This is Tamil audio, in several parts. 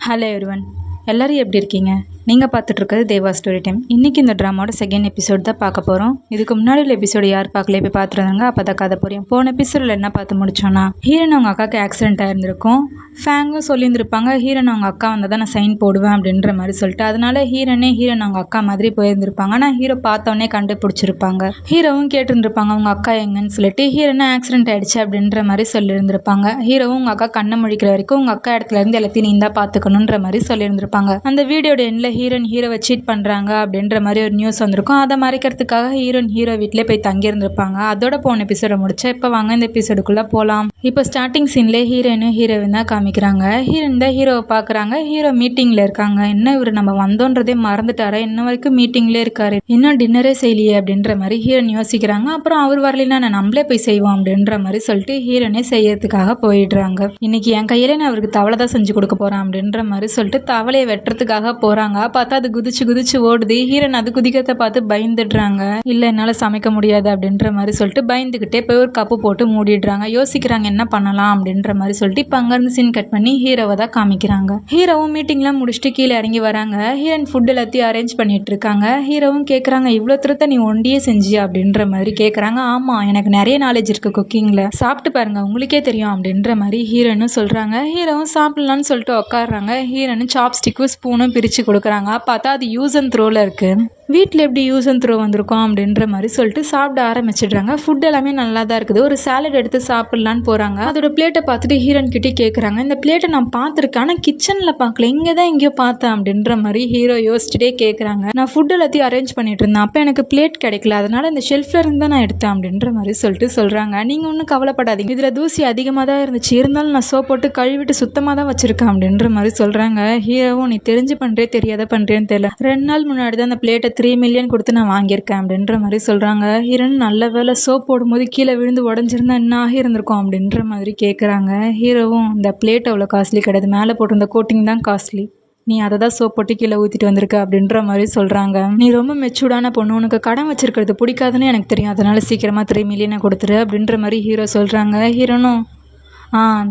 ஹலோ எவ்ரிவன், எல்லோரும் எப்படி இருக்கீங்க? நீங்கள் பார்த்துட்ருக்கிறது தேவா ஸ்டோரி டைம். இன்றைக்கி இந்த ட்ராமாவோட செகண்ட் எபிசோட் தான் பார்க்க போகிறோம். இதுக்கு முன்னாடி உள்ள எபிசோடு யார் பார்க்கல போய் பார்த்துருந்தாங்க, அப்போ தான் கதை புரியும். போன எபிசோடில் என்ன பார்த்து முடிச்சோன்னா, ஹீரன் அவங்க அக்காவுக்கு ஆக்சிடென்ட் ஆகிருந்திருக்கும். ஃபேங்கும் சொல்லியிருந்திருப்பாங்க, ஹீரன் அவங்க அக்கா வந்தால் தான் நான் சைன் போடுவேன் அப்படின்ற மாதிரி சொல்லிட்டு. அதனால ஹீரன் அவங்க அக்கா மாதிரி போயிருந்திருப்பாங்க. ஆனால் ஹீரோ பார்த்தோன்னே கண்டுபிடிச்சிருப்பாங்க. ஹீரோவும் கேட்டுருந்துருப்பாங்க அவங்க அக்கா எங்கன்னு சொல்லிட்டு. ஹீரோனா ஆக்சிடென்ட் ஆகிடுச்சு அப்படின்ற மாதிரி சொல்லியிருந்திருப்பாங்க. ஹீரோவும் உங்கள் அக்கா கண்ணை முழிக்கிற வரைக்கும் உங்கள் அக்கா இடத்துல இருந்து எல்லாத்தையும் நீ தான் பார்த்துக்கணுன்ற மாதிரி சொல்லியிருந்திருப்பாங்க. அந்த வீடியோட எண்ணில் ஹீரோவை சீட் பண்ணுறாங்க அப்படின்ற மாதிரி ஒரு நியூஸ் வந்திருக்கும். அதை மறைக்கிறதுக்காக ஹீரோ வீட்டிலே போய் தங்கியிருந்திருப்பாங்க. அதோட போன எபிசோட முடிச்சா. இப்போ வாங்க இந்த எபிசோடுக்குள்ளே போகலாம். இப்போ ஸ்டார்டிங் சீன்லேயே ஹீரோயின் தான் காமிக்கிறாங்க. ஹீரோயின் தான் ஹீரோவை பார்க்குறாங்க. ஹீரோ மீட்டிங்கில் இருக்காங்க. என்ன இவர் நம்ம வந்தோன்றதே மறந்துட்டாரா, இன்ன வரைக்கும் மீட்டிங்லேயே இருக்காரு, இன்னும் டின்னரே செய்யலையே அப்படின்ற மாதிரி ஹீரோயின் யோசிக்கிறாங்க. அப்புறம் அவர் வரலைன்னா நான் நம்மளே போய் செய்வோம் அப்படின்ற மாதிரி சொல்லிட்டு ஹீரோனே செய்யறதுக்காக போயிடுறாங்க. இன்னைக்கு என் கையிலே நான் அவருக்கு தவளை தான் செஞ்சு கொடுக்க போகிறேன் அப்படின்ற மாதிரி சொல்லிட்டு தவளையை வெட்டுறதுக்காக போகிறாங்க. பார்த்தா அது குதிச்சு ஓடுது. ஹீரோன் அது குதிக்கிறத பார்த்து பயந்துடுறாங்க. இல்லை என்னால் சமைக்க முடியாது அப்படின்ற மாதிரி சொல்லிட்டு பயந்துக்கிட்டே போய் ஒரு கப்பு போட்டு மூடிடுறாங்க. யோசிக்கிறாங்க என்ன பண்ணலாம் அப்படின்ற மாதிரி சொல்லிட்டு. இப்போ அங்கேருந்து சீன் கட் பண்ணி ஹீரோவை தான் காமிக்கிறாங்க. ஹீரோவும் மீட்டிங்லாம் முடிச்சுட்டு கீழே இறங்கி வராங்க. ஹீரோயின் ஃபுட் எல்லாத்தையும் அரேஞ்ச் பண்ணிட்டு இருக்காங்க. ஹீரோவும் கேட்குறாங்க, இவ்வளோ திருத்த நீ ஒண்டியே செஞ்சியா அப்படின்ற மாதிரி கேட்குறாங்க. ஆமாம், எனக்கு நிறைய நாலேஜ் இருக்குது குக்கிங்கில், சாப்பிட்டு பாருங்க உங்களுக்கே தெரியும் அப்படின்ற மாதிரி ஹீரோனும் சொல்கிறாங்க. ஹீரோவும் சாப்பிட்லான்னு சொல்லிட்டு உட்காடுறாங்க. ஹீரோனும் சாப்ஸ்டிக்கும் ஸ்பூனும் பிரித்து கொடுக்குறாங்க. பார்த்தா அது யூஸ் அண்ட் த்ரோவில் இருக்குது. வீட்டில் எப்படி யூஸ் அண்ட் த்ரோ வந்திருக்கோம் அப்படின்ற மாதிரி சொல்லிட்டு சாப்பிட ஆரம்பிச்சிடுறாங்க. ஃபுட் எல்லாமே நல்லா தான் இருக்குது. ஒரு சாலட் எடுத்து சாப்பிட்லான்னு போகிறாங்க. அதோட பிளேட்டை பார்த்துட்டு ஹீரோன் கிட்டே கேட்குறாங்க, இந்த பிளேட்டை நான் பார்த்துருக்கேன், ஆனால் கிச்சனில் பார்க்கல, இங்கே தான் எங்கேயோ பார்த்தேன் அப்படின்ற மாதிரி ஹீரோ யோசிச்சுட்டே கேட்குறாங்க. நான் ஃபுட் எல்லாத்தையும் அரேஞ்ச் பண்ணிட்டு இருந்தேன், அப்போ எனக்கு பிளேட் கிடைக்கல, அதனால இந்த ஷெல்ஃபில் இருந்து தான் நான் எடுத்தேன் அப்படின்ற மாதிரி சொல்லிட்டு சொல்கிறாங்க. நீங்கள் ஒன்றும் கவலைப்படாதீங்க, இதில் தூசி அதிகமாக தான் இருந்துச்சு, இருந்தாலும் நான் சோப் போட்டு கழுவிட்டு சுத்தமாக தான் வச்சுருக்கேன் அப்படின்ற மாதிரி சொல்கிறாங்க. ஹீரோவும் நீ தெரிஞ்சு பண்ணுறே தெரியாத பண்ணுறேன்னு தெரியல, 2 நாள் முன்னாடி தான் அந்த பிளேட்டை 3 மில்லியன் கொடுத்து நான் வாங்கியிருக்கேன் அப்படின்ற மாதிரி சொல்கிறாங்க. ஹீரோன் நல்ல வேலை சோப் போடும்போது கீழே விழுந்து உடஞ்சிருந்தா என்ன ஆகியிருந்திருக்கும் அப்படின்ற மாதிரி கேட்குறாங்க. ஹீரோவும் இந்த பிளேட் அவ்வளோ காஸ்ட்லி கிடையாது, மேலே போட்டிருந்த கோட்டிங் தான் காஸ்ட்லி, நீ அதை தான் சோப் போட்டு கீழே ஊற்றிட்டு வந்திருக்க அப்படின்ற மாதிரி சொல்கிறாங்க. நீ ரொம்ப மெச்சூர்டான பொண்ணு, உனக்கு கடன் வச்சிருக்கிறது பிடிக்காதுன்னு எனக்கு தெரியும், அதனால் சீக்கிரமாக 3 மில்லியனை கொடுத்துரு அப்படின்ற மாதிரி ஹீரோ சொல்கிறாங்க. ஹீரோனும்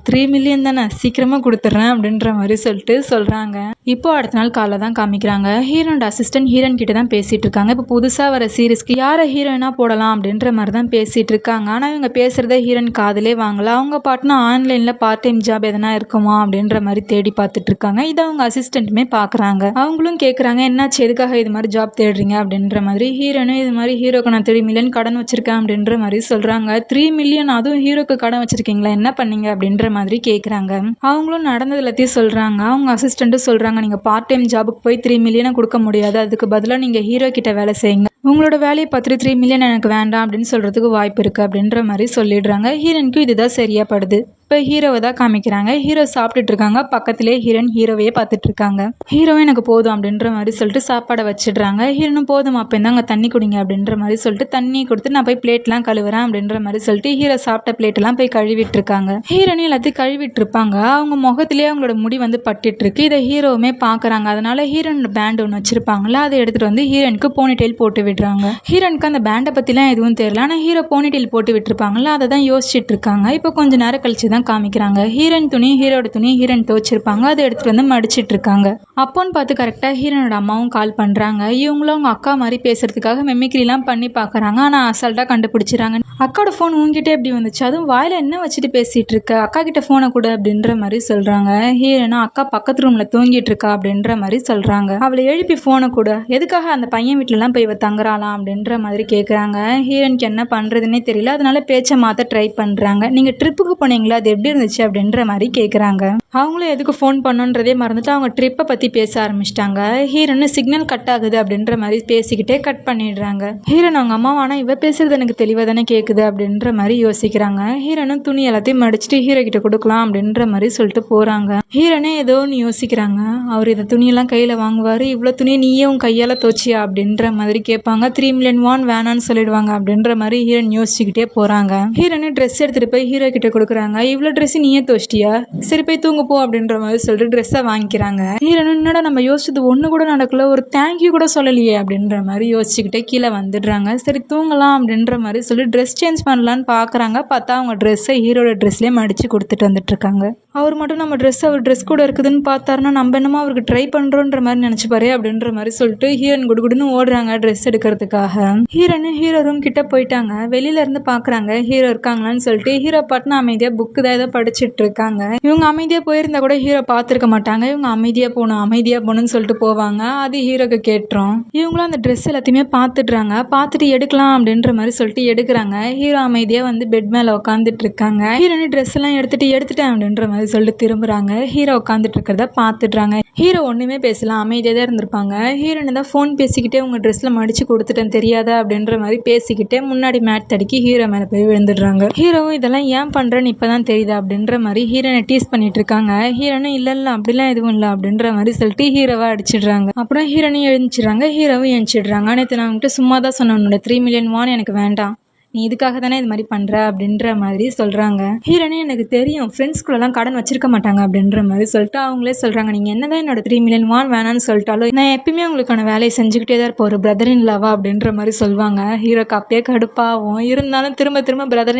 3 மில்லியன் தானே, சீக்கிரமாக கொடுத்துட்றேன் அப்படின்ற மாதிரி சொல்லிட்டு சொல்கிறாங்க. இப்போ அடுத்த நாள் காலைல தான் காமிக்கிறாங்க. ஹீரோனோட அசிஸ்டன்ட் ஹீரோன் கிட்ட தான் பேசிகிட்டு இருக்காங்க. இப்போ புதுசாக வர சீரிஸ்க்கு யாரை ஹீரோயினாக போடலாம் அப்படின்ற மாதிரி தான் பேசிகிட்டு இருக்காங்க. ஆனால் இவங்க பேசுகிறத ஹீரோயின் காதிலே வாங்கலாம். அவங்க பாட்டுனா ஆன்லைனில் பார்ட் டைம் ஜாப் எதனா இருக்குமா அப்படின்ற மாதிரி தேடி பார்த்துட்டு இருக்காங்க. இதை அவங்க அசிஸ்டண்ட்டுமே பார்க்குறாங்க. அவங்களும் கேட்குறாங்க, என்னாச்சு, எதுக்காக இது மாதிரி ஜாப் தேடுறீங்க அப்படின்ற மாதிரி. ஹீரோனும் இது மாதிரி ஹீரோக்கு நான் 3 மில்லியன் கடன் வச்சுருக்கேன் அப்படின்ற மாதிரி சொல்கிறாங்க. 3 மில்லியன் அதுவும் ஹீரோக்கு கடன் வச்சுருக்கீங்களா, என்ன பண்ணீங்க அப்படின்ற மாதிரி கேட்குறாங்க. அவங்களும் நடந்தது எல்லாத்தையும் சொல்கிறாங்க. அவங்க அசிஸ்டண்ட்டும் சொல்கிறாங்க, நீங்கள் பார்ட் டைம் ஜாபுக்கு போய் 3 மில்லியனை கொடுக்க முடியாது, அதுக்கு பதிலாக நீங்கள் ஹீரோ கிட்ட வேலை செய்யுங்க, உங்களோட வேலையை பார்த்துட்டு 3 மில்லியன் எனக்கு வேண்டாம் அப்படின்னு சொல்கிறதுக்கு வாய்ப்பு இருக்குது அப்படின்ற மாதிரி சொல்லிடுறாங்க. ஹீரோனுக்கும் இதுதான் சரியா படுது. இப்போ ஹீரோவை தான் காமிக்கிறாங்க. ஹீரோ சாப்பிட்டுட்டு இருக்காங்க. பக்கத்திலே ஹீரோவையே பார்த்துட்டு இருக்காங்க. ஹீரோவும் எனக்கு போதும் அப்படின்ற மாதிரி சொல்லிட்டு சாப்பாடை வச்சிடுறாங்க. ஹீரோனும் போதும் அப்போ இருந்தாங்க தண்ணி குடிங்க அப்படின்ற மாதிரி சொல்லிட்டு தண்ணி கொடுத்து நான் போய் பிளேட்லாம் கழுவுறேன் அப்படின்ற மாதிரி சொல்லிட்டு ஹீரோ சாப்பிட்ட பிளேட்டெல்லாம் போய் கழுவிட்டு இருக்காங்க. ஹீரோனி எல்லாத்தையும் கழுவிட்டு இருப்பாங்க. அவங்க முகத்திலேயே அவங்களோட முடி வந்து பட்டுட்டு இருக்கு. இதை ஹீரோவுமே பார்க்குறாங்க. அதனால ஹீரோனோட பேண்ட் ஒன்று வச்சிருப்பாங்களா, அதை எடுத்துகிட்டு வந்து ஹீரோனுக்கு போனிடெயில் போட்டு விடுறாங்க. ஹீரோனுக்கு அந்த பேண்டை பற்றிலாம் எதுவும் தெரியல, ஆனால் ஹீரோ போனிடெயில் போட்டு விட்டுருப்பாங்களா, அதை தான் யோசிச்சுட்டு இருக்காங்க. இப்போ கொஞ்ச நேரம் கழிச்சு தான் காமிக்கிறாங்க. ஹீரோயின் துணி ஹீரோட துணி ஹீரோயின் துவச்சிருப்பாங்க, அதை எடுத்துட்டு வந்து மடிச்சிட்டு இருக்காங்க. அப்போன்னு பார்த்து கரெக்டாக ஹீரோனோட அம்மாவும் கால் பண்ணுறாங்க. இவங்களும் அவங்க அக்கா மாதிரி பேசுறதுக்காக மெமிக்ரிலாம் பண்ணி பார்க்குறாங்க. ஆனால் அசால்ட்டாக கண்டுபிடிச்சிடறாங்க. அக்காவோட ஃபோன் உங்ககிட்ட எப்படி வந்துச்சு, அதுவும் வாயில் என்ன வச்சுட்டு பேசிகிட்டு இருக்க, அக்கா கிட்ட ஃபோனை கூட அப்படின்ற மாதிரி சொல்கிறாங்க. ஹீரோனா அக்கா பக்கத்து ரூமில் தூங்கிட்டு இருக்கா அப்படின்ற மாதிரி சொல்கிறாங்க. அவளை எழுப்பி ஃபோனை கூட, எதுக்காக அந்த பையன் வீட்டிலலாம் போய் தங்குறாளாம் அப்படின்ற மாதிரி கேட்குறாங்க. ஹீரோனுக்கு என்ன பண்ணுறதுன்னே தெரியல, அதனால பேச்சை மாற்ற ட்ரை பண்ணுறாங்க. நீங்கள் ட்ரிப்புக்கு போனீங்களா, அது எப்படி இருந்துச்சு அப்படின்ற மாதிரி கேட்குறாங்க. அவங்களும் எதுக்கு ஃபோன் பண்ணுன்றதே மறந்துட்டு அவங்க ட்ரிப்பை பற்றி பேச ஆரம்பிச்சிட்டாங்க. ஹீரோன்னு சிக்னல் கட் ஆகுது அப்படின்ற மாதிரி பேசிக்கிட்டே கட் பண்ணிடுறாங்க. ஹீரோன் அவங்க அம்மாவா, ஆனால் இவ பேசுறது எனக்கு தெளிவாக தானே கேட்குது அப்படின்ற மாதிரி யோசிக்கிறாங்க. ஹீரோனும் துணி எல்லாத்தையும் மடிச்சுட்டு ஹீரோ கிட்ட கொடுக்கலாம் அப்படின்ற மாதிரி சொல்லிட்டு போகிறாங்க. ஹீரோனே ஏதோ ஒன்று யோசிக்கிறாங்க. அவர் இந்த துணியெல்லாம் கையில் வாங்குவார், இவ்வளோ துணியை நீயே உன் கையால் துவச்சியா அப்படின்ற மாதிரி கேட்பாங்க. யோசிப்பாங்க. 3 மில்லியன் வான் வேணான்னு சொல்லிடுவாங்க அப்படின்ற மாதிரி ஹீரோயின் யோசிச்சுக்கிட்டே போகிறாங்க. ஹீரோயின் ட்ரெஸ் எடுத்துகிட்டு போய் ஹீரோ கிட்ட கொடுக்குறாங்க. இவ்வளோ ட்ரெஸ் நீயே துவச்சிட்டியா, சரி போய் தூங்க போ அப்படின்ற மாதிரி சொல்லிட்டு ட்ரெஸ்ஸை வாங்கிக்கிறாங்க. ஹீரோயின் என்னடா நம்ம யோசிச்சது ஒன்று கூட நடக்கல, ஒரு தேங்க்யூ கூட சொல்லலையே அப்படின்ற மாதிரி யோசிச்சுக்கிட்டே கீழே வந்துடுறாங்க. சரி தூங்கலாம் அப்படின்ற மாதிரி சொல்லி ட்ரெஸ் சேஞ்ச் பண்ணலான்னு பார்க்குறாங்க. பார்த்தா அவங்க ட்ரெஸ்ஸை ஹீரோட ட்ரெஸ்லேயே மடித்து கொடுத்துட்டு வந்துட்டு இருக்காங்க. அவர் மட்டும் நம்ம ட்ரெஸ் அவர் ட்ரெஸ் கூட இருக்குதுன்னு பார்த்தாருன்னா நம்ம என்னமோ அவருக்கு ட்ரை பண்ணுறோன்ற மாதிரி நினச்சிப்பாரு அப்படின்ற மாதிரி சொல்லிட்டு ஹீரோயின் குடுகுடுன்னு ஓடுறாங்க ட்ரெஸ் எடுக்கிறதுக்காக. ஹீரோயின் ஹீரோ ரூம் கிட்ட போயிட்டாங்க. வெளியில இருந்து பார்க்குறாங்க ஹீரோ இருக்காங்களான்னு சொல்லிட்டு. ஹீரோ பாட்டுனா அமைதியாக புக்கு தான் ஏதோ படிச்சுட்டு இருக்காங்க. இவங்க அமைதியாக போயிருந்தா கூட ஹீரோ பார்த்துருக்க மாட்டாங்க. இவங்க அமைதியாக போகணும்னு சொல்லிட்டு போவாங்க. அது ஹீரோக்கு கேட்டுரும். இவங்களும் அந்த ட்ரெஸ் எல்லாத்தையுமே பார்த்துடுறாங்க. பார்த்துட்டு எடுக்கலாம் அப்படின்ற மாதிரி சொல்லிட்டு எடுக்கிறாங்க. ஹீரோ அமைதியாக வந்து பெட் மேலே உட்காந்துட்டு இருக்காங்க. ஹீரோயின் ட்ரெஸ் எல்லாம் எடுத்துட்டேன் அப்படின்ற மாதிரி சொல்லிட்டு திரும்புறாங்க. ஹீரோ உட்காந்துட்டு இருக்கிறத பார்த்துடுறாங்க. ஹீரோ ஒன்றுமே பேசலாம், அமைதியாக தான் இருந்திருப்பாங்க. ஹீரோயின் தான் ஃபோன் பேசிக்கிட்டே உங்கள் ட்ரெஸ்ஸில் மடித்து கொடுத்துட்டேன் தெரியாதா அப்படின்ற மாதிரி பேசிக்கிட்டே முன்னாடி மேட் தடுக்கி ஹீரோ மேலே போய் விழுந்துடுறாங்க. ஹீரோவும் இதெல்லாம் ஏன் பண்ணுறேன்னு இப்போ தான் தெரியுதா அப்படின்ற மாதிரி ஹீரோனை டீஸ் பண்ணிட்டு இருக்காங்க. ஹீரோனும் இல்லை அப்படிலாம் எதுவும் இல்லை அப்படின்ற மாதிரி சொல்லிட்டு ஹீரோவை அடிச்சிடுறாங்க. அப்புறம் ஹீரோனையும் எழுந்திடுறாங்க. ஹீரோவும் எழுந்திடுறாங்க. நேற்று நான் வந்துட்டு சும்மா தான் சொன்னேன், உன்னோட 3 மில்லியன் வான் எனக்கு வேண்டாம், நீ இதுக்காக தானே இது மாதிரி பண்ணுற அப்படின்ற மாதிரி சொல்கிறாங்க. ஹீரோனே எனக்கு தெரியும் ஃப்ரெண்ட்ஸ்குள்ளெல்லாம் கடன் வச்சிருக்க மாட்டாங்க அப்படின்ற மாதிரி சொல்லிட்டு அவங்களே சொல்கிறாங்க. நீங்கள் என்ன தான் என்னோட 3 மில்லியன் வான் வேணான்னு சொல்லிட்டாலும் நான் எப்பயுமே உங்களுக்கான வேலையை செஞ்சுக்கிட்டே தான் இருப்போம், ஒரு பிரதர் இன் லாவா அப்படின்ற மாதிரி சொல்லுவாங்க. ஹீரோக்கு அப்பயே கடுப்பாகும். இருந்தாலும் திரும்ப திரும்ப பிரதர்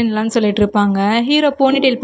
இன்லான்னு சொல்லிட்டு இருப்பாங்க. ஹீரோ போனிடெயில்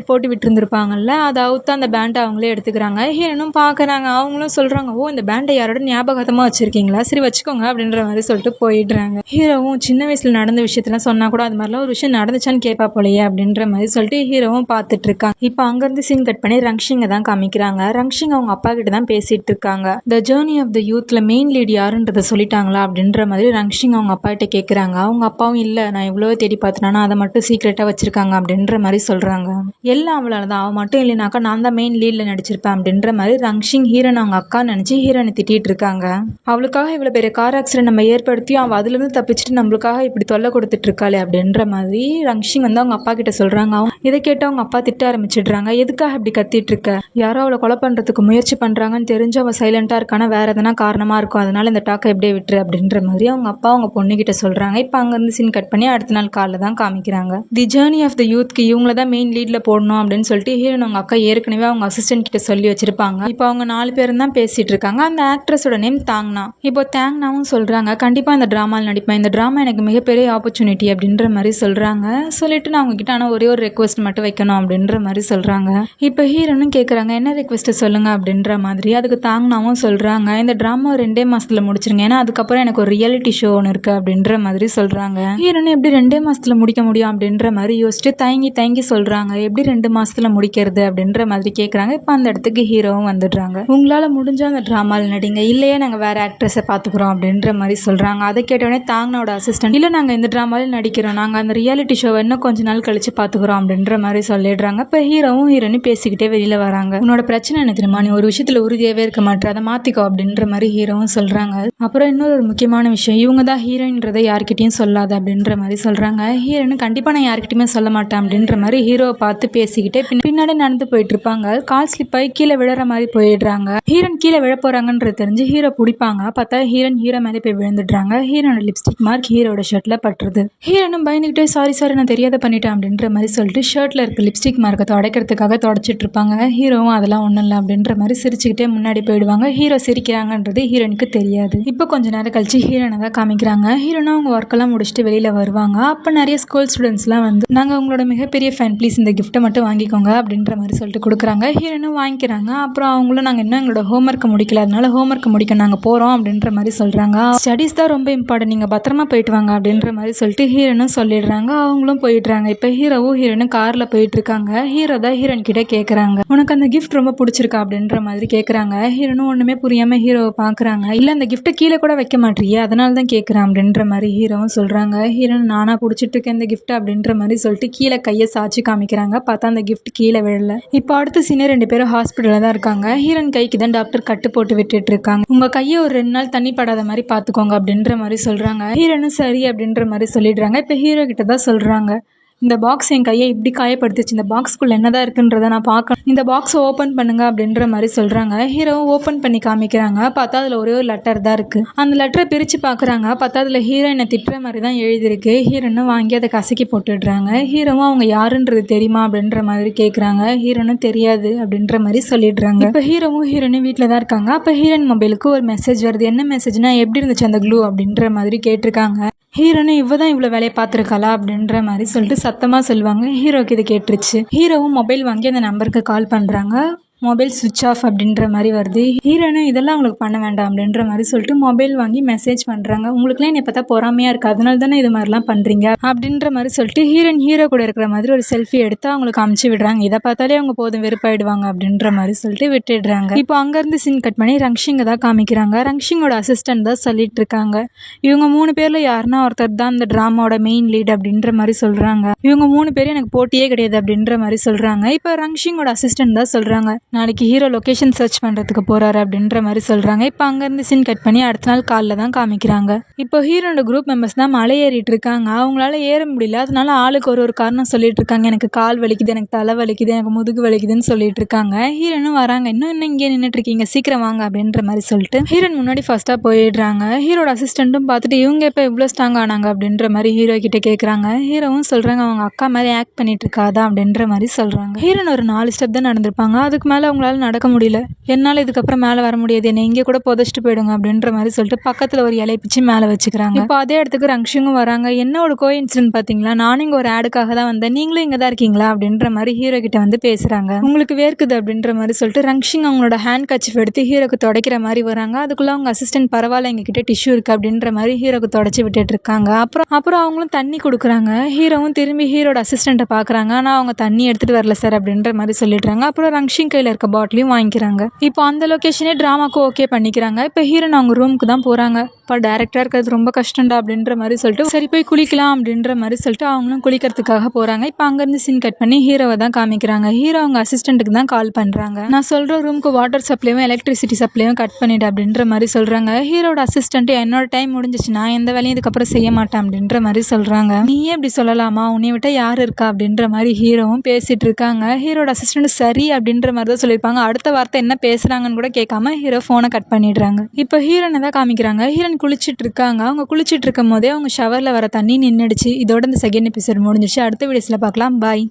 போட்டு விட்டுருந்துருப்பாங்கல்ல, அதை அவுத்து அந்த பேண்டை அவங்களே எடுத்துக்கிறாங்க. ஹீரோனும் பார்க்குறாங்க. அவங்களும் சொல்கிறாங்க, ஓ இந்த பேண்டை யாரோட ஞாபகமாக வச்சுருக்கீங்களா, சரி வச்சுக்கோங்க அப்படின்ற மாதிரி சொல்லிட்டு போயிடுறாங்க. ஹீரோவும் சின்ன வயசு நடந்த விஷயத்தெல்லாம் சொன்னா கூட அது மாதிரிலாம் ஒரு விஷயம் நடந்துச்சான்னு கேட்பா போலையே அப்படின்ற மாதிரி சொல்லிட்டு ஹீரோவும் பார்த்துட்டு இருக்காங்க. இப்போ அங்கேருந்து சீன் கட் பண்ணி ரங்ஷிங்கை தான் காமிக்கிறாங்க. ரங்ஷிங் அவங்க அப்பா கிட்ட தான் பேசிட்டு இருக்காங்க. த ஜேர்னி ஆஃப் த யூத்ல மெயின் லீட் யாருன்றதை சொல்லிட்டாங்களா அப்படின்ற மாதிரி ரங்ஷிங் அவங்க அப்பா கிட்ட கேட்குறாங்க. அவங்க அப்பாவும் இல்லை, நான் எவ்வளோ தேடி பார்த்துனா அதை மட்டும் சீக்ரெட்டாக வச்சிருக்காங்க அப்படின்ற மாதிரி சொல்றாங்க. எல்லாம் அவளால தான், அவள் மட்டும் இல்லைனாக்கா நான் தான் மெயின் லீட்ல நடிச்சிருப்பேன் அப்படின்ற மாதிரி ரங்ஷிங் ஹீரோன் அவங்க அக்கா நினைச்சு ஹீரோனை திட்டிட்டு இருக்காங்க. அவளுக்காக இவ்வளோ பெரிய கார் ஆக்சிடென்ட் நம்ம ஏற்படுத்தி அவள் அதுலேருந்து தப்பிச்சுட்டு நம்மளுக்காக இப்படி தொல்லை கொடுத்துட்டு இருக்காளே அப்படின்ற மாதிரி ரங்ஷிங் வந்து அவங்க அப்பா கிட்ட சொல்றாங்க. இதை கேட்டு அவங்க அப்பா திட்ட ஆரம்பிச்சிடுறாங்க. எதுக்காக இப்படி கத்திட்டு இருக்க, யாரோ அவளை கொலை பண்றதுக்கு முயற்சி பண்றாங்கன்னு தெரிஞ்சு அவள் சைலண்டா இருக்கானா வேற எதனா காரணமா இருக்கும், அதனால இந்த டாக்கை எப்படியே விட்டுரு அப்படின்ற மாதிரி அவங்க அப்பா அவங்க பொண்ணு கிட்ட சொல்றாங்க. இப்போ அங்கிருந்து சீன் கட் பண்ணி அடுத்த நாள் காலைல தான் காமிக்கிறாங்க. தி ஜேர்னி ஆஃப் த யூத்க்கு இவங்கள தான் மெயின் லீட்ல போடணும் அப்படின்னு சொல்லிட்டு ஹீரோன் அவங்க அக்கா ஏற்கனவே அவங்க அசிஸ்டன்ட் கிட்ட சொல்லி வச்சிருப்பாங்க. இப்போ அவங்க 4 பேரும் தான் பேசிட்டு இருக்காங்க. அந்த ஆக்ட்ரஸோட நேம் தாங்னா. இப்போ தேங்னாவும் சொல்றாங்க, கண்டிப்பா இந்த டிராமாவில் நடிப்பேன், இந்த டிராமா எனக்கு மிகப்பெரிய ஆப்பர்ச்சுனிட்டி அப்படின்ற மாதிரி சொல்கிறாங்க. சொல்லிட்டு நான் உங்ககிட்ட ஆனால் ஒரே ஒரு ரெக்வஸ்ட் மட்டும் வைக்கணும் அப்படின்ற மாதிரி சொல்கிறாங்க. இப்போ ஹீரோனும் கேட்குறாங்க, என்ன ரெக்வஸ்ட்டு சொல்லுங்கள் அப்படின்ற மாதிரி. அதுக்கு தாங்கினாவும் சொல்கிறாங்க, இந்த ட்ராமா 2 மாதத்தில் முடிச்சிருங்க, ஏன்னா அதுக்கப்புறம் எனக்கு ஒரு ரியாலிட்டி ஷோ ஒன்று இருக்குது அப்படின்ற மாதிரி சொல்கிறாங்க. ஹீரோனு எப்படி 2 மாதத்தில் முடிக்க முடியும் அப்படின்ற மாதிரி யோசிச்சுட்டு தயங்கி சொல்கிறாங்க. எப்படி 2 மாதத்தில் முடிக்கிறது அப்படின்ற மாதிரி கேட்குறாங்க. இப்போ அந்த இடத்துக்கு ஹீரோவும் வந்துடுறாங்க. உங்களால் முடிஞ்சால் அந்த ட்ராமாவில் நடிங்க, இல்லையே நாங்கள் வேறு ஆக்ட்ரஸை பார்த்துக்குறோம் அப்படின்ற மாதிரி சொல்கிறாங்க. அதை கேட்டவுடனே தாங்கினோட அசிஸ்டன்ட், இல்லை நாங்கள் இந்த ட்ராமாவில் நடிக்கிறோம், நாங்கள் அந்த ரியாலிட்டி ஷோவை இன்னும் கொஞ்ச நாள் கழிச்சு பார்த்துக்குறோம் அப்படின்ற மாதிரி சொல்லிடுறாங்க. இப்போ ஹீரோவும் ஹீரோனி பேசிக்கிட்டே வெளியில் வராங்க. உன்னோட பிரச்சனை என்ன தெரியுமா, நீ ஒரு விஷயத்தில் உறுதியாகவே இருக்க மாட்டேற, அதை மாற்றிக்கோ அப்படின்ற மாதிரி ஹீரோவும் சொல்கிறாங்க. அப்புறம் இன்னொரு முக்கியமான விஷயம், இவங்க தான் ஹீரோயின்றதை யார்கிட்டையும் சொல்லாது அப்படின்ற மாதிரி சொல்கிறாங்க. ஹீரோனு கண்டிப்பாக நான் யார்கிட்டையுமே சொல்ல மாட்டேன் அப்படின்ற மாதிரி ஹீரோவை பார்த்து பேசிக்கிட்டே பின்னாடி நடந்து போயிட்டு இருப்பாங்க. கால் ஸ்லிப் ஆகி கீழே விழுற மாதிரி போயிடுறாங்க. ஹீரோன் கீழே விழ போகிறாங்கன்றது தெரிஞ்சு ஹீரோ பிடிப்பாங்க. பார்த்தா ஹீரோ மேலே போய் விழுந்துடுறாங்க. ஹீரோனோட லிப்ஸ்டிக் மார்க் ஹீரோட ஷர்ட்டில் பட்டுருது. ஹீரோனும் பயந்துக்கிட்டே சாரி நான் தெரியாத பண்ணிட்டேன் அப்படின்ற மாதிரி சொல்லிட்டு ஷர்ட்டில் இருக்க லிப்ஸ்டிக் மார்க்கை துடைக்கிறதுக்காக தொடச்சிட்டு இருப்பாங்க. ஹீரோவும் அதெல்லாம் ஒன்றும் இல்லை அப்படின்ற மாதிரி சிரிச்சுக்கிட்டே முன்னாடி போயிடுவாங்க. ஹீரோ சிரிக்கிறாங்கன்றது ஹீரோனுக்கு தெரியாது. இப்போ கொஞ்ச நேரம் கழிச்சு ஹீரோனை தான் காமிக்கிறாங்க. ஹீரோனா அவங்க ஒர்க்கெல்லாம் முடிச்சுட்டு வெளியில் வருவாங்க. அப்போ நிறைய ஸ்கூல் ஸ்டூடெண்ட்ஸ்லாம் வந்து நாங்கள் உங்களோட மிகப்பெரிய ஃபேன், ப்ளீஸ் இந்த கிஃப்ட்டை மட்டும் வாங்கிக்கோங்க அப்படின்ற மாதிரி சொல்லிட்டு கொடுக்குறாங்க. ஹீரோனும் வாங்கிக்கிறாங்க. அப்புறம் அவங்களும் நாங்கள் இன்னும் எங்களோட ஹோம்ஒர்க்கை முடிக்கல, அதனால ஹோம்ஒர்க்கை முடிக்க நாங்கள் போகிறோம் அப்படின்ற மாதிரி சொல்கிறாங்க. ஸ்டடீஸ் தான் ரொம்ப இம்பார்ட்டன்ட், நீங்கள் பத்திரமா போயிட்டு வாங்க அப்படின்ற மாதிரி சொல்லிட்டு ஹீரோனும் சொல்லிடுறாங்க. அவங்களும் போயிடுறாங்க. இப்போ ஹீரோவும் ஹீரோனும் காரில் போயிட்டு இருக்காங்க. ஹீரோ தான் ஹீரோன் கிட்ட கேட்குறாங்க, உனக்கு அந்த கிஃப்ட் ரொம்ப பிடிச்சிருக்கா அப்படின்ற மாதிரி கேட்குறாங்க. ஹீரோனும் ஒன்றுமே புரியாமல் ஹீரோவை பார்க்குறாங்க. இல்லை அந்த கிஃப்ட்டை கீழே கூட வைக்க மாட்டேறியே, அதனால தான் கேட்குறேன் அப்படின்ற மாதிரி ஹீரோவும் சொல்கிறாங்க. ஹீரோன் நானாக பிடிச்சிட்டு இருக்கேன் இந்த கிஃப்ட் அப்படின்ற மாதிரி சொல்லிட்டு கீழே கையை சாய்ச்சி காமிக்கிறாங்க. பார்த்தா அந்த கிஃப்ட் கீழே விழல. இப்போ அடுத்த சீனே 2 பேரும் ஹாஸ்பிட்டலில் தான் இருக்காங்க. ஹீரோன் கைக்கு தான் டாக்டர் கட்டு போட்டு விட்டுட்டு இருக்காங்க. உங்கள் கையை ஒரு 2 நாள் தண்ணி படாத மாதிரி பார்த்துக்கோங்க அப்படின்ற மாதிரி சொல்கிறாங்க. ஹீரோனும் சரி அப்படின்ற மாதிரி சொல்லிடுறாங்க. இப்போ ஹீரோ கிட்ட தான் சொல்கிறாங்க, இந்த பாக்ஸ் என் கையை இப்படி காயப்படுத்துச்சு, இந்த பாக்ஸ்குள்ளே என்னதான் இருக்குன்றதை நான் பார்க்கணும், இந்த பாக்ஸை ஓப்பன் பண்ணுங்க அப்படின்ற மாதிரி சொல்கிறாங்க. ஹீரோவும் ஓப்பன் பண்ணி காமிக்கிறாங்க. பார்த்தா அதில் ஒரே ஒரு லெட்டர் தான் இருக்குது. அந்த லெட்டரை பிரித்து பார்க்குறாங்க. பார்த்தா அதில் ஹீரோயினை திட்டுற மாதிரி தான் எழுதியிருக்கு. ஹீரோனும் வாங்கி அதை கசக்கி போட்டுடுறாங்க. ஹீரோவும் அவங்க யாருன்றது தெரியுமா அப்படின்ற மாதிரி கேட்குறாங்க. ஹீரோனும் தெரியாது அப்படின்ற மாதிரி சொல்லிடுறாங்க. இப்போ ஹீரோவும் ஹீரோனும் வீட்டில் தான் இருக்காங்க. அப்போ ஹீரோயின் மொபைலுக்கு ஒரு மெசேஜ் வருது. என்ன மெசேஜ்னா, எப்படி இருந்துச்சு அந்த க்ளூ அப்படின்ற மாதிரி கேட்டிருக்காங்க. ஹீரோனு இவ தான் இவ்வளோ வேலையை பார்த்துருக்காளா அப்படின்ற மாதிரி சொல்லிட்டு சத்தமாக சொல்லுவாங்க. ஹீரோக்கு இது கேட்டுருச்சு. ஹீரோவும் மொபைல் வாங்கி அந்த நம்பருக்கு கால் பண்ணுறாங்க. மொபைல் சுவிட்ச் ஆஃப் அப்படின்ற மாதிரி வருது. ஹீரோனு இதெல்லாம் உங்களுக்கு பண்ண வேண்டாம் அப்படின்ற மாதிரி சொல்லிட்டு மொபைல் வாங்கி மெசேஜ் பண்ணுறாங்க. உங்களுக்குலாம் என்னை பார்த்தா பொறாமையாக இருக்குது, அதனால தானே இது மாதிரிலாம் பண்ணுறீங்க அப்படின்ற மாதிரி சொல்லிட்டு ஹீரோயின் ஹீரோ கூட இருக்கிற மாதிரி ஒரு செல்ஃபி எடுத்து அவங்களுக்கு அமுச்சு விடுறாங்க. இதை பார்த்தாலே அவங்க போதும் வெறுப்பாயிடுவாங்க அப்படின்ற மாதிரி சொல்லிட்டு விட்டுடுறாங்க. இப்போ அங்கேருந்து சீன் கட் பண்ணி ரங்ஷிங்கை தான் காமிக்கிறாங்க. ரங்ஷிங்கோட அசிஸ்டன்ட் தான் சொல்லிட்டு இருக்காங்க. இவங்க 3 பேரில் யாருன்னா ஒருத்தர் தான் இந்த ட்ராமாவோட மெயின் லீட் அப்படின்ற மாதிரி சொல்கிறாங்க. இவங்க 3 பேரும் எனக்கு போட்டியே கிடையாது அப்படின்ற மாதிரி சொல்கிறாங்க. இப்போ ரங்ஷிங்கோட அசிஸ்டன்ட் தான் சொல்கிறாங்க, நாளைக்கு ஹீரோ லொக்கேஷன் சர்ச் பண்ணுறதுக்கு போகிறாரு அப்படின்ற மாதிரி சொல்கிறாங்க. இப்போ அங்கேருந்து சீன் கட் பண்ணி அடுத்த நாள் காலில் தான் காமிக்கிறாங்க. இப்போ ஹீரோட குரூப் மெம்பர்ஸ் தான் மலை ஏறிட்டு இருக்காங்க. அவங்களால ஏற முடியல, அதனால ஆளுக்கு ஒரு காரணம் சொல்லிட்டு இருக்காங்க. எனக்கு கால் வலிக்குது, எனக்கு தலை வலிக்குது, எனக்கு முதுகு வலிக்குதுன்னு சொல்லிட்டு இருக்காங்க. ஹீரோனும் வராங்க. இன்னும் இங்கே நின்றுட்டு இருக்கீங்க, சீக்கிரம் வாங்க அப்படின்ற மாதிரி சொல்லிட்டு ஹீரோன் முன்னாடி ஃபர்ஸ்ட்டாக போயிடுறாங்க. ஹீரோட அசிஸ்டண்ட்டும் பார்த்துட்டு இவங்க இப்போ இவ்வளோ ஸ்ட்ராங் ஆனாங்க அப்படின்ற மாதிரி ஹீரோ கிட்ட கேட்குறாங்க. ஹீரோவும் சொல்கிறாங்க, அவங்க அக்கா மாதிரி ஆக்ட் பண்ணிட்டு இருக்காதா அப்படின்ற மாதிரி சொல்கிறாங்க. ஹீரோன் ஒரு 4 ஸ்டெப் தான் நடந்திருப்பாங்க, அதுக்கு மேலே அவங்களால நடக்க முடியல, என்னால் இதுக்கப்புறம் மேலே வர முடியாது, என்னை இங்கே கூட புதைச்சிட்டு போயிடுங்க அப்படின்ற மாதிரி சொல்லிட்டு பக்கத்தில் ஒரு இலை பிச்சு மேலே வச்சுக்கிறாங்க. இப்போ அதே இடத்துக்கு ரங்ஷிங்கும் வராங்க. என்னோட கோஇன்சிடென்ட் பார்த்தீங்களா, நானும் இங்கே ஒரு ஆடுக்காக தான் வந்தேன், நீங்களும் இங்கே தான் இருக்கீங்களா அப்படின்ற மாதிரி ஹீரோ கிட்ட வந்து பேசுகிறாங்க. உங்களுக்கு வேர்க்குது அப்படின்ற மாதிரி சொல்லிட்டு ரங்ஷிங் அவங்களோட ஹேண்ட் கச்சிஃப் எடுத்து ஹீரோக்கு துடைக்கிற மாதிரி வராங்க. அதுக்குள்ளே அவங்க அசிஸ்டன்ட் பரவாயில்ல, எங்ககிட்ட டிஷ்யூ இருக்குது அப்படின்ற மாதிரி ஹீரோக்கு தொடச்சி விட்டுட்டு இருக்காங்க. அப்புறம் அவங்களும் தண்ணி கொடுக்குறாங்க. ஹீரோவும் திரும்பி ஹீரோட அசிஸ்டண்ட்டை பார்க்குறாங்க. ஆனால் அவங்க தண்ணி எடுத்துகிட்டு வரல சார் அப்படின்ற மாதிரி சொல்லிடுறாங்க. அப்புறம் ரங்ஷிங் கையில் இருக்க பாட்டிலையும் வாங்கிக்கிறாங்க. இப்போ அந்த லொக்கேஷனே ட்ராமாக்கு ஓகே பண்ணிக்கிறாங்க. இப்போ ஹீரோன் அவங்க ரூமுக்கு தான் போகிறாங்க. இப்போ டேரக்டராக இருக்கிறது ரொம்ப கஷ்டம்டா அப்படின்ற மாதிரி சொல்லிட்டு சரி போய் குளிக்கலாம் அப்படின்ற மாதிரி சொல்லிட்டு அவங்களும் குளிக்கிறதுக்காக போகிறாங்க. இப்போ அங்கேருந்து சீன் கட் பண்ணி ஹீரோவை தான் காமிக்கிறாங்க. ஹீரோ அவங்க அசிஸ்டண்ட்டுக்கு தான் கால் பண்ணுறாங்க. நான் சொல்கிற ரூமுக்கு வாட்டர் சப்ளையும் எலக்ட்ரிசிட்டி சப்ளையும் கட் பண்ணிடு அப்படின்ற மாதிரி சொல்கிறாங்க. ஹீரோட அசிஸ்டண்ட் என்னோட டைம் முடிஞ்சிச்சு, நான் எந்த வேலையும் இதுக்கப்புறம் செய்ய மாட்டேன் அப்படின்ற மாதிரி சொல்கிறாங்க. நீயே இப்படி சொல்லலாமா, உன்னை விட்ட யார் இருக்கா அப்படின்ற மாதிரி ஹீரோவும் பேசிட்டு இருக்காங்க. ஹீரோட அசிஸ்டண்ட் சரி அப்படின்ற மாதிரி தான் சொல்லியிருப்பாங்க. அடுத்த வார்த்தை என்ன பேசுகிறாங்கன்னு கூட கேட்காம ஹீரோ ஃபோனை கட் பண்ணிடுறாங்க. இப்போ ஹீரோனை தான் காமிக்கிறாங்க. ஹீரோன் குளிச்சுட்டு இருக்காங்க. அவங்க குளிச்சுட்டு இருக்கும் போதே அவங்க ஷவரில் வர தண்ணி நின்றுடுச்சு. இதோட இந்த செகண்ட் எபிசோட் முடிஞ்சிச்சு. அடுத்த வீடியோஸில் பார்க்கலாம். பாய்.